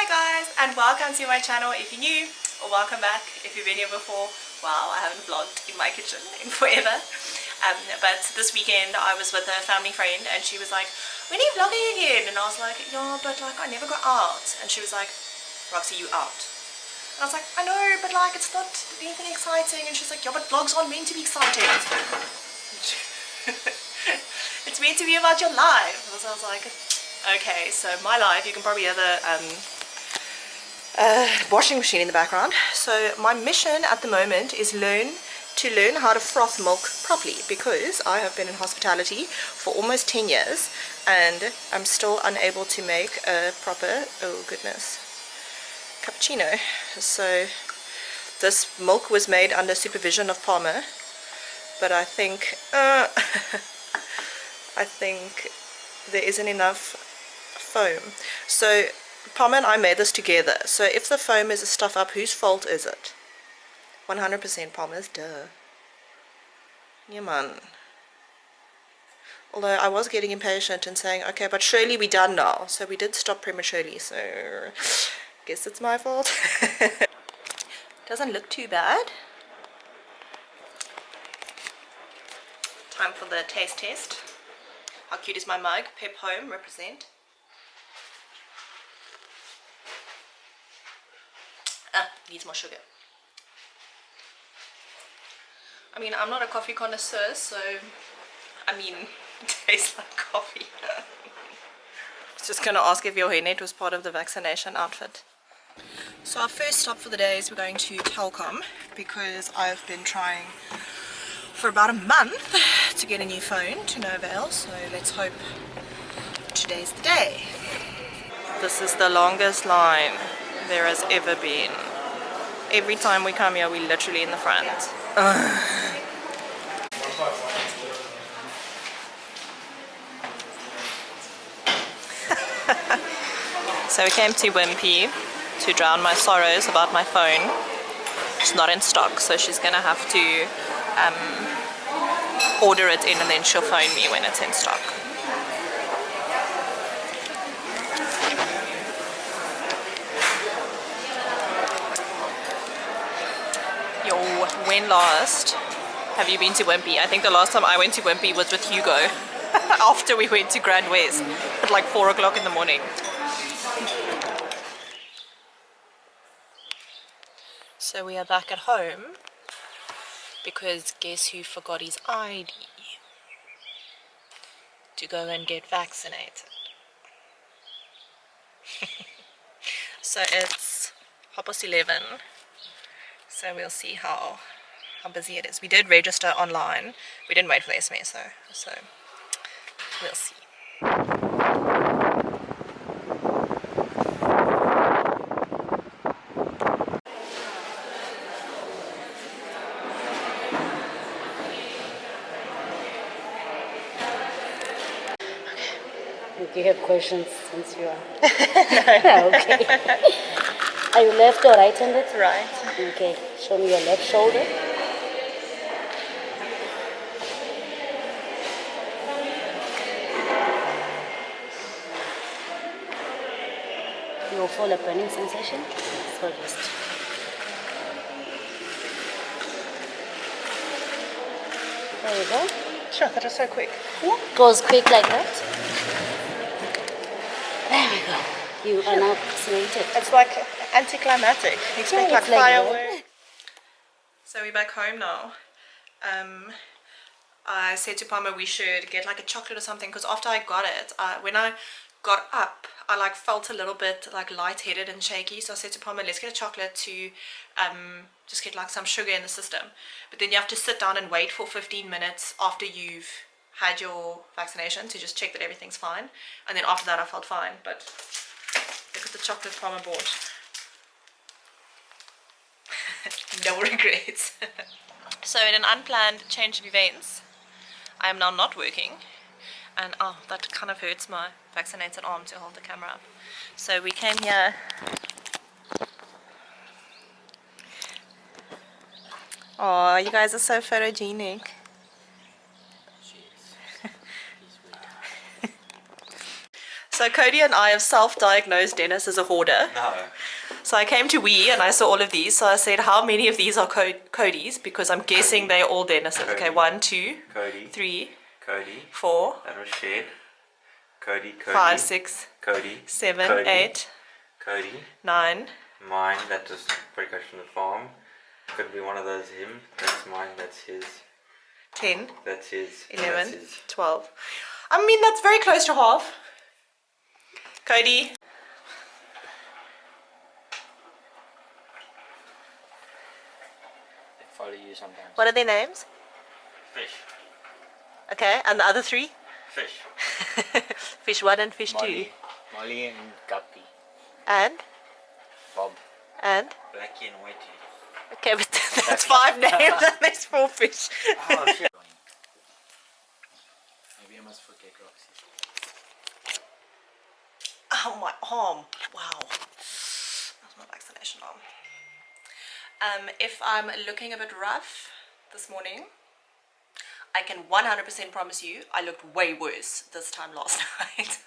Hi guys, and welcome to my channel if you're new, or welcome back if you've been here before. Wow, I haven't vlogged in my kitchen in forever. But this weekend I was with a family friend and she was like, when are you vlogging again? And I was like, yeah, but like I never go out. And she was like, Roxy, you out? And I was like, I know, but like it's not anything exciting. And she's like, yeah, but vlogs aren't meant to be exciting. It's meant to be about your life. So I was like, okay, so my life, you can probably hear the washing machine in the background. So my mission at the moment is to learn how to froth milk properly, because I have been in hospitality for almost 10 years and I'm still unable to make a proper, oh goodness, cappuccino. So this milk was made under supervision of Palmer, but I think I think there isn't enough foam. So Palmer and I made this together. So if the foam is a stuff up, whose fault is it? 100% Palmer's, duh. Yeah, man. Although I was getting impatient and saying, okay, but surely we're done now. So we did stop prematurely, so guess it's my fault. Doesn't look too bad. Time for the taste test. How cute is my mug? Pep Home, represent. Needs more sugar. I mean, I'm not a coffee connoisseur, so I mean, it tastes like coffee. I was just gonna ask if your hairnet was part of the vaccination outfit. So our first stop for the day is we're going to Telkom, because I've been trying for about a month to get a new phone, to no avail, so let's hope today's the day. This is the longest line there has ever been. Every time we come here, we're literally in the front. So we came to Wimpy to drown my sorrows about my phone. It's not in stock, so she's gonna have to order it in and then she'll phone me when it's in stock. Yo, when last have you been to Wimpy? I think the last time I went to Wimpy was with Hugo after we went to Grand West at like 4 o'clock in the morning. So we are back at home because guess who forgot his ID to go and get vaccinated. So it's 11:30. So we'll see how busy it is. We did register online. We didn't wait for the SMS though, so we'll see. Do you have questions since you are? No. Okay. Are you left or right-handed? Right. Okay. Show me your left shoulder. You will feel a burning sensation. So just. There you go. Sure, that was so quick. Yeah, goes quick like that. There we go. You are now vaccinated. It's like anticlimactic. You expect like fireworks. So we're back home now. I said to Palmer we should get like a chocolate or something, because after I got it, when I got up, I like felt a little bit like lightheaded and shaky. So I said to Palmer, let's get a chocolate to just get like some sugar in the system. But then you have to sit down and wait for 15 minutes after you've had your vaccination to just check that everything's fine, and then after that I felt fine. But look at the chocolate Palmer bought. No regrets. So in an unplanned change of events, I am now not working, and oh, that kind of hurts my vaccinated arm to hold the camera up. So we came here. Oh, you guys are so photogenic. So Cody and I have self-diagnosed Dennis as a hoarder. No. So I came to Wee and I saw all of these. So I said, how many of these are Cody's? Because I'm guessing they're all Dennis's. Cody. Okay, 1, 2, Cody. 3, Cody. 4, That was shared. Cody. 5, 6, Cody. 7, Cody. 8, Cody. 9. Mine, that was pretty much from the farm. Could be one of those him. That's mine, that's his. 10, That's his. 11, That's his. 12. I mean, that's very close to half. Cody. They follow you sometimes. What are their names? Fish. Okay, and the other 3? Fish. Fish 1 and Fish 2. Molly and Guppy. And? Bob. And? Blackie and Whitey. Okay, but that's 5 names and there's 4 fish. Oh shit. Maybe I must forget Roxy. Oh, my arm. Wow. That's my vaccination arm. If I'm looking a bit rough this morning, I can 100% promise you I looked way worse this time last night.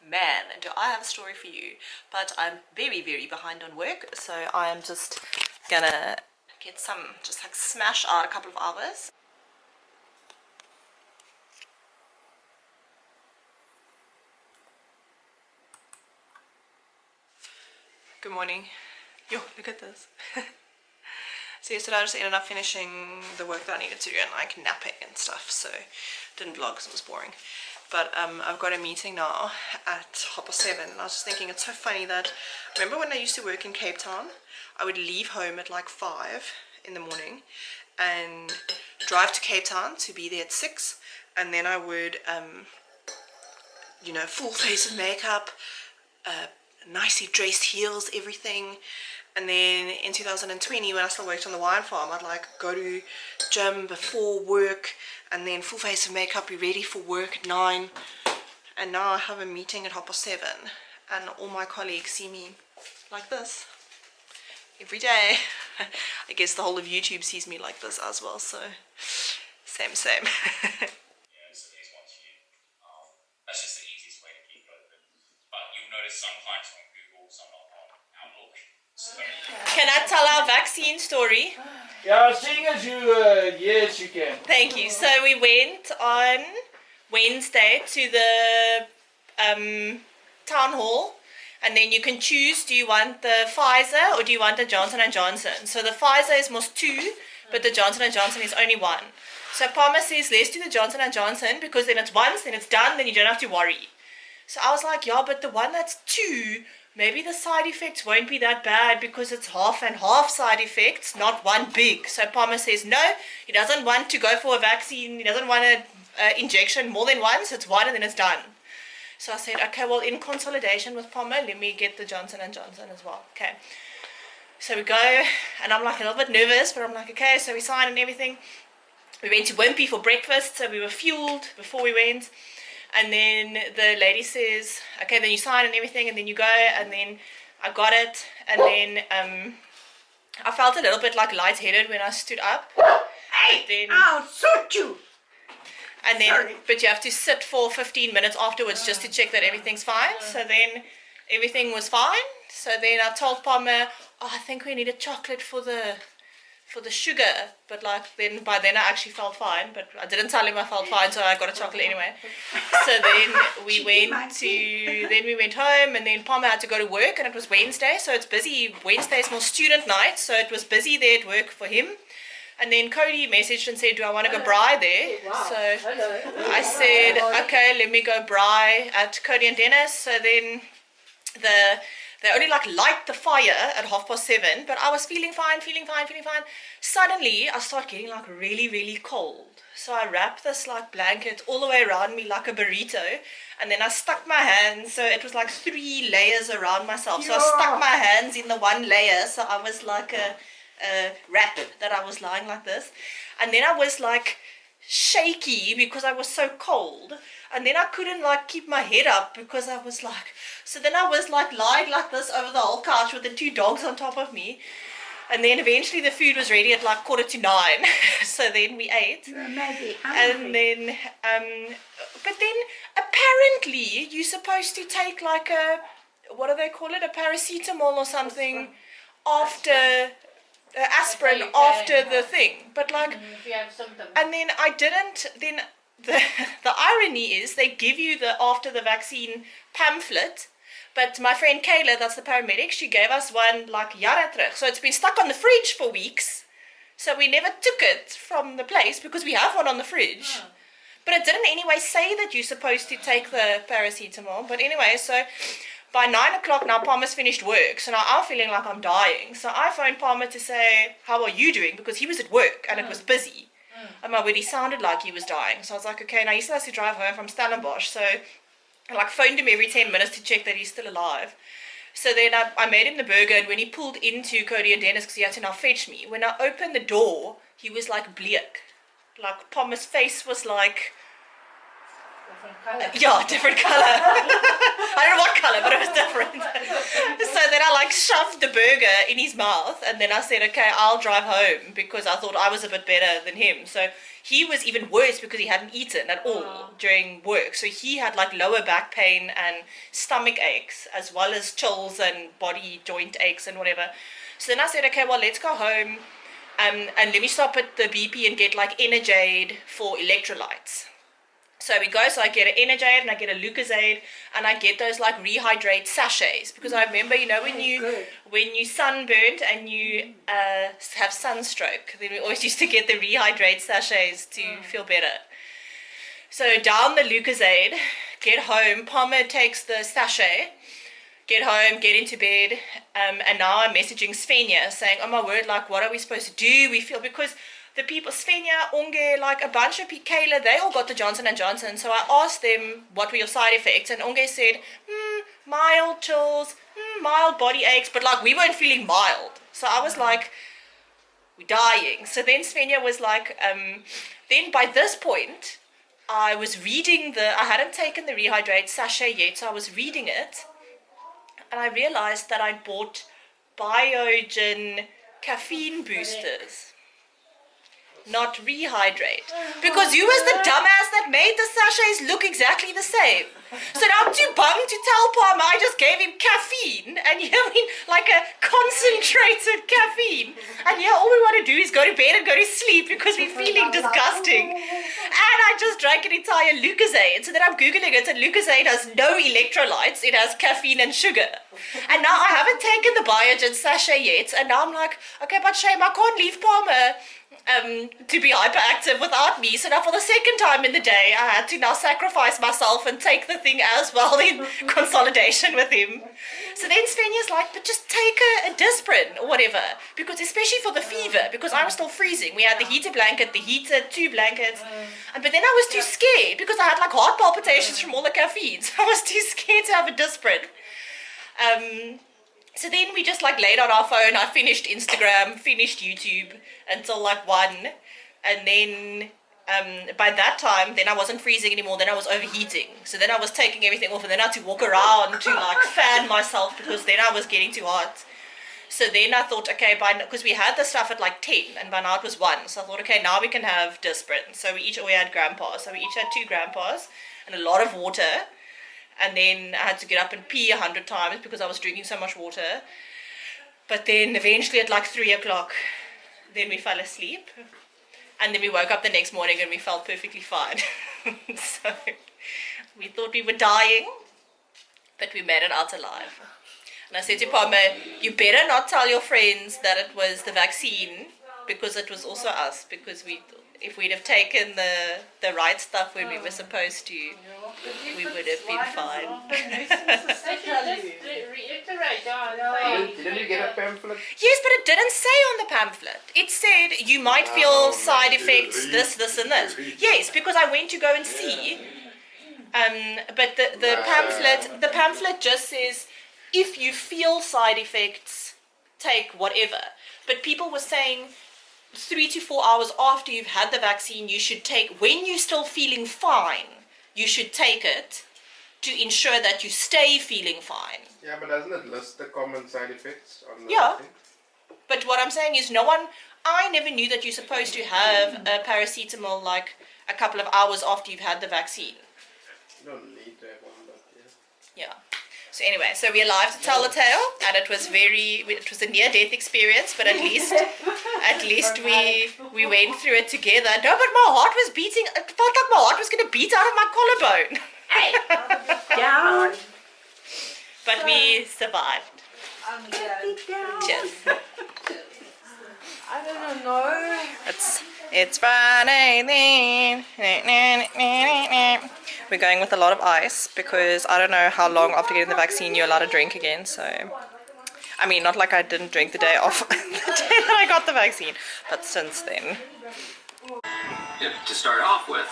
Man, do I have a story for you. But I'm very, very behind on work, so I am just gonna get some, just like smash out a couple of hours. Good morning. Yo, look at this. So yesterday I just ended up finishing the work that I needed to do and like napping and stuff, so didn't vlog because it was boring. But I've got a meeting now at 7:30 and I was just thinking it's so funny that, remember when I used to work in Cape Town, I would leave home at like 5 in the morning and drive to Cape Town to be there at 6, and then I would you know, full face of makeup, nicely dressed heels, everything. And then in 2020, when I still worked on the wine farm, I'd like go to gym before work and then full face of makeup, be ready for work at 9. And now I have a meeting at 7:30 and all my colleagues see me like this every day. I guess the whole of YouTube sees me like this as well, so same. Yeah, so these ones here, that's just the easiest way to keep it open. But you'll notice some clients on Google, some on Outlook. So Can I tell our vaccine story? Yeah, seeing as you, yes, you can. Thank you. So we went on Wednesday to the town hall, and then you can choose, do you want the Pfizer or do you want the Johnson & Johnson? So the Pfizer is most 2, but the Johnson & Johnson is only 1. So Palmer says, let's do the Johnson & Johnson because then it's once, then it's done, then you don't have to worry. So I was like, yeah, but the one that's 2, maybe the side effects won't be that bad because it's half and half side effects, not one big. So Palmer says, no, he doesn't want to go for a vaccine. He doesn't want an injection more than once. It's 1 and then it's done. So I said, okay, well, in consolidation with Palmer, let me get the Johnson & Johnson as well. Okay. So we go, and I'm like a little bit nervous, but I'm like, okay, so we signed and everything. We went to Wimpy for breakfast, so we were fueled before we went. And then the lady says, okay, then you sign and everything, and then you go, and then I got it, and then I felt a little bit like lightheaded when I stood up. Hey, I'll shoot you. And then, Sorry. but you have to sit for 15 minutes afterwards just to check that everything's fine. So then everything was fine. So then I told Palmer, oh, I think we need a chocolate for the sugar. But like then by then I actually felt fine. But I didn't tell him I felt fine, so I got a chocolate anyway. So then we went home, and then Palmer had to go to work, and it was Wednesday, so it's busy. Wednesday is more student night, so it was busy there at work for him. And then Cody messaged and said, do I want to go braai there? Wow. So Hello. I said, okay, let me go braai at Cody and Dennis. So then they only like light the fire at 7:30, but I was feeling fine. Suddenly I start getting like really, really cold. So I wrapped this like blanket all the way around me like a burrito, and then I stuck my hands, so it was like 3 layers around myself. So I stuck my hands in the 1 layer, so I was like a wrap that I was lying like this. And then I was like shaky because I was so cold, and then I couldn't like keep my head up because I was like, so then I was like lying like this over the whole couch with the 2 dogs on top of me. And then eventually the food was ready at like 9:15. So then we ate. Maybe And then, but then apparently you're supposed to take like a, what do they call it? A paracetamol or something after, aspirin after the thing. But like, if you have symptoms. and then I didn't, then the irony is they give you the after the vaccine pamphlet. But my friend Kayla, that's the paramedic, she gave us one like jare terug. So it's been stuck on the fridge for weeks. So we never took it from the place because we have one on the fridge. But it didn't anyway say that you're supposed to take the paracetamol. But anyway, so by 9 o'clock now Palmer's finished work. So now I'm feeling like I'm dying. So I phoned Palmer to say, how are you doing? Because he was at work and it was busy. And my word, he sounded like he was dying. So I was like, okay, now he still has to drive home from Stellenbosch. So I like phoned him every 10 minutes to check that he's still alive. So then I made him the burger, and when he pulled into Cody and Dennis, because he had to now fetch me, when I opened the door, he was like bleak. Like Palmer's face was like, yeah, different color. I don't know what color, but it was different. So then I like shoved the burger in his mouth, and then I said, okay, I'll drive home, because I thought I was a bit better than him. So he was even worse because he hadn't eaten at all during work. So he had like lower back pain and stomach aches, as well as chills and body joint aches and whatever. So then I said, okay, well, let's go home and let me stop at the BP and get like Energade for electrolytes. So we go, so I get an Energade and I get a Lucozade and I get those like rehydrate sachets, because I remember, you know, when you sunburnt and you have sunstroke, then we always used to get the rehydrate sachets to feel better. So down the Lucozade, get home, Palmer takes the sachet, get home, get into bed, and now I'm messaging Svenja saying, oh my word, like what are we supposed to do? We feel, because the people, Svenja, Onge, like a bunch of people, Kayla, they all got the Johnson & Johnson. So I asked them, what were your side effects? And Onge said, mild chills, mild body aches, but like we weren't feeling mild. So I was like, we're dying. So then Svenja was like, then by this point, I was reading I hadn't taken the rehydrate sachet yet, so I was reading it. And I realized that I'd bought Biogen caffeine boosters. Not rehydrate, because you was the dumbass that made the sachets look exactly the same. So now I'm too bummed to tell Palmer I just gave him caffeine, and you know, I mean, like a concentrated caffeine, and yeah, all we want to do is go to bed and go to sleep because we're feeling disgusting. And I just drank an entire Lucozade. So then I'm googling it, and Lucozade has no electrolytes, it has caffeine and sugar. And now I haven't taken the Biogen sachet yet, and now I'm like, okay, but shame, I can't leave Palmer to be hyperactive without me. So now for the second time in the day, I had to now sacrifice myself and take the thing as well in consolidation with him. So then Svenja's like, but just take a Disprin or whatever, because especially for the fever, because I'm still freezing. We had the heater blanket, the heater, 2 blankets, but then I was too scared because I had like heart palpitations from all the caffeine. So I was too scared to have a Disprin. So then we just like laid on our phone. I finished Instagram, finished YouTube until like 1. And then by that time, then I wasn't freezing anymore. Then I was overheating. So then I was taking everything off, and then I had to walk around to like fan myself, because then I was getting too hot. So then I thought, okay, because we had the stuff at like 10 and by now it was 1. So I thought, okay, now we can have Disprin. So we had grandpas. So we each had 2 grandpas and a lot of water. And then I had to get up and pee 100 times because I was drinking so much water. But then eventually at like 3 o'clock, then we fell asleep. And then we woke up the next morning and we felt perfectly fine. So we thought we were dying, but we made it out alive. And I said to Palmer, you better not tell your friends that it was the vaccine, because it was also us, because if we'd have taken the right stuff when we were supposed to, we would have been fine. Didn't you get a pamphlet? Yes, but it didn't say on the pamphlet. It said you might feel side effects, this and this. Yes, because I went to go and see. But the pamphlet just says, if you feel side effects, take whatever. But people were saying 3 to 4 hours after you've had the vaccine, you should take, when you're still feeling fine, you should take it to ensure that you stay feeling fine. Yeah, but doesn't it list the common side effects on the Yeah. thing? But what I'm saying is I never knew that you're supposed to have a paracetamol like a couple of hours after you've had the vaccine. You don't need to have one, but yeah. Yeah. So anyway, so we're alive to tell the tale, and it was a near-death experience, but at least we went through it together. No, but my heart was beating. It felt like my heart was going to beat out of my collarbone. Down. But we survived. Cheers. I don't know. It's Friday then. We're going with a lot of ice because I don't know how long after getting the vaccine you're allowed to drink again. So, I mean, not like I didn't drink the day off the day that I got the vaccine, but since then. To start off with,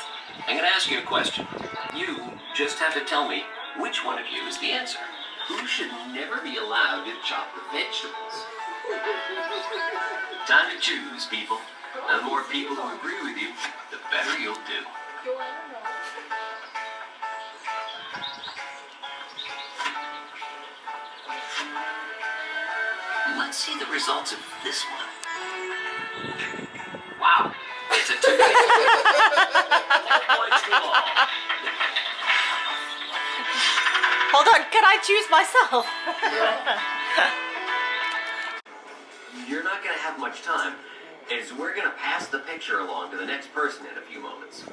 I'm going to ask you a question. You just have to tell me which one of you is the answer. Who should never be allowed to chop the vegetables? Time to choose, people. The more people who agree with you, the better you'll do. Let's see the results of this one. Wow, it's a 2. Points to all. Hold on, can I choose myself? You're not going to have much time, as we're going to pass the picture along to the next person in a few moments.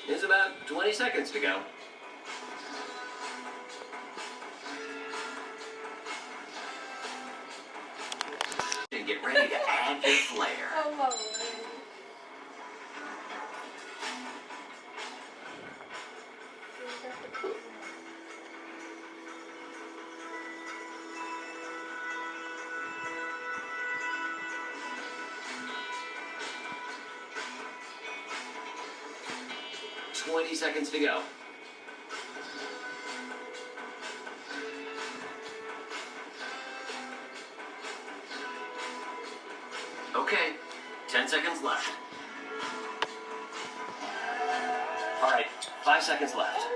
There's about 20 seconds to go. And get ready to add your flair. Oh my word. 20 seconds to go. Okay, 10 seconds left. All right, 5 seconds left.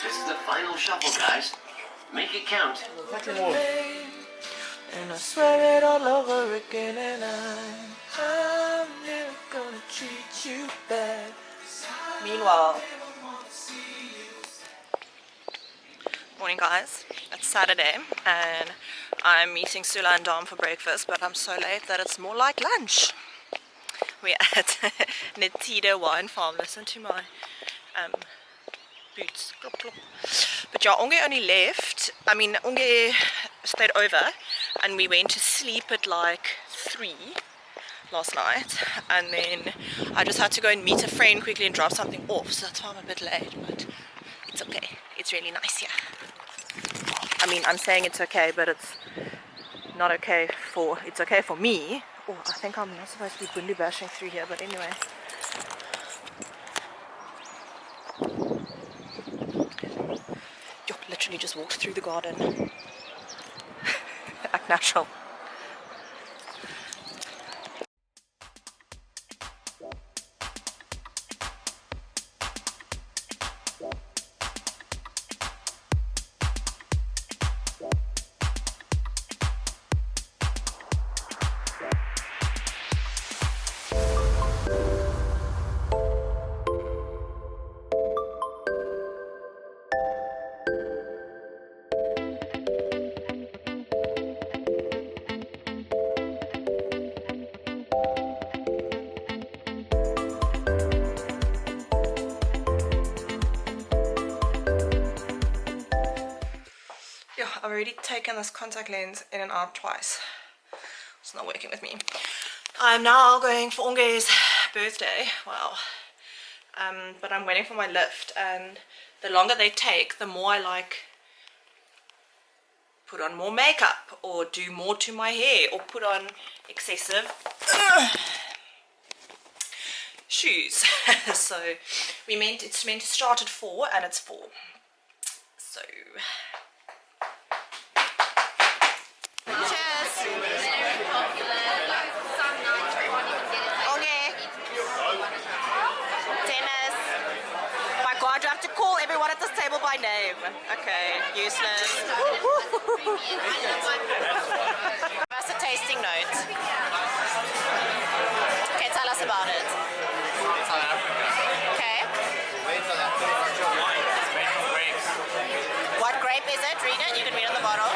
This is the final shuffle, guys. Make it count. And I swear it all over again, and I'm never gonna treat you bad. Meanwhile, morning guys, it's Saturday and I'm meeting Sula and Dom for breakfast, but I'm so late that it's more like lunch. We're at Netido Wine Farm. Listen to my boots. Clop, clop. But yeah, Onge only left. I mean, Onge stayed over and we went to sleep at like 3 last night, and then I just had to go and meet a friend quickly and drop something off, so that's why I'm a bit late, but it's okay. It's really nice here. I mean, I'm saying it's okay, but it's not okay for, it's okay for me. Oh, I think I'm not supposed to be bundu bashing through here, but anyway. Yo, literally just walked through the garden. Act natural. I've already taken this contact lens in and out twice. It's not working with me. I'm now going for Onge's birthday. Wow. But I'm waiting for my lift, and the longer they take, the more I like put on more makeup or do more to my hair or put on excessive shoes. So it's meant to start at 4 and it's 4. So Okay, useless. Give us a tasting note. Okay, tell us about it. South Africa. Okay. Wine. It's made from grapes. What grape is it? Read it. You can read on the bottle.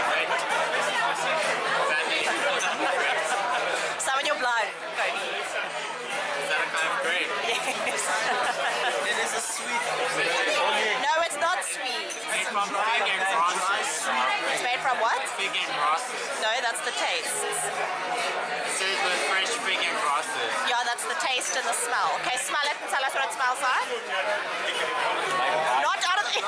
Right? Summon your blood. Is that a kind of grape? Yes. It is a sweet. No, it's not sweet. Made from fig and grasses. It's made from what? Fig and grasses. No, that's the taste. It says with fresh fig and grasses. Yeah, that's the taste and the smell. Okay, smell it and tell us what it smells like. Not out of the...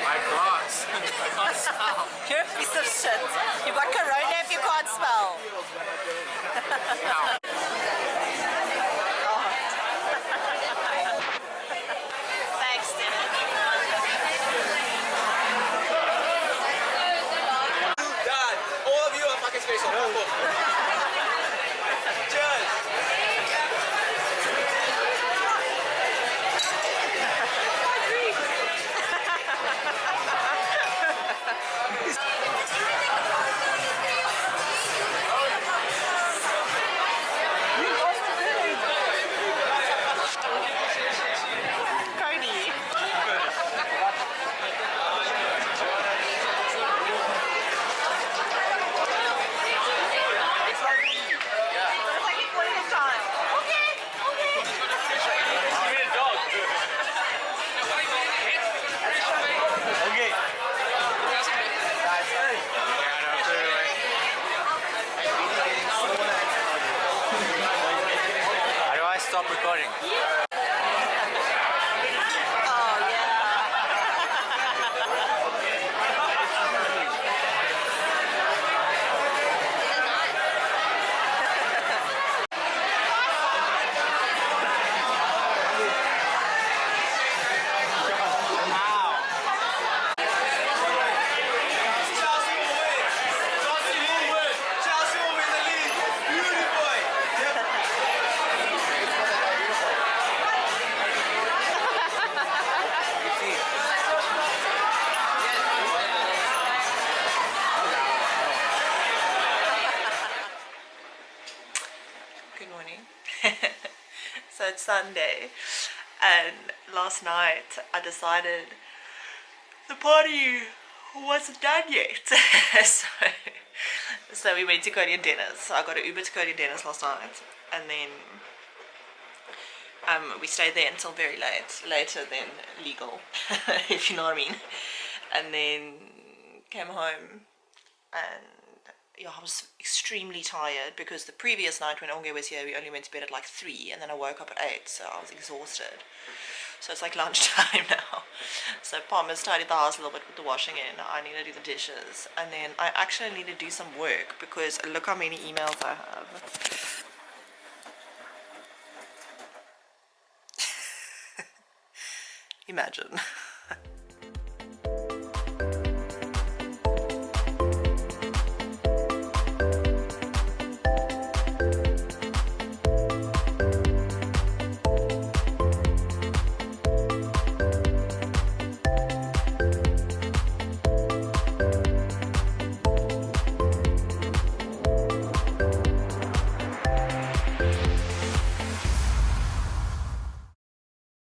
My glass. I can't smell. You're a piece of shit. You've got corona if you can't smell. Now, Thanks, Dennis. God, all of you are fucking space on. Cheers. Cody. How do I stop recording? Oh, yeah. Chelsea will win the league. Beautiful. Good morning. So it's Sunday, and last night I decided the party wasn't done yet. so we went to Cody and Dennis. I got an Uber to Cody and Dennis last night, and then we stayed there until very late, later than legal, if you know what I mean. And then came home, and yeah, I was extremely tired because the previous night when Onge was here, we only went to bed at like 3, and then I woke up at 8, so I was exhausted. So it's like lunchtime now. So Palm has tidied the house a little bit with the washing in. I need to do the dishes, and then I actually need to do some work because look how many emails I have. Imagine.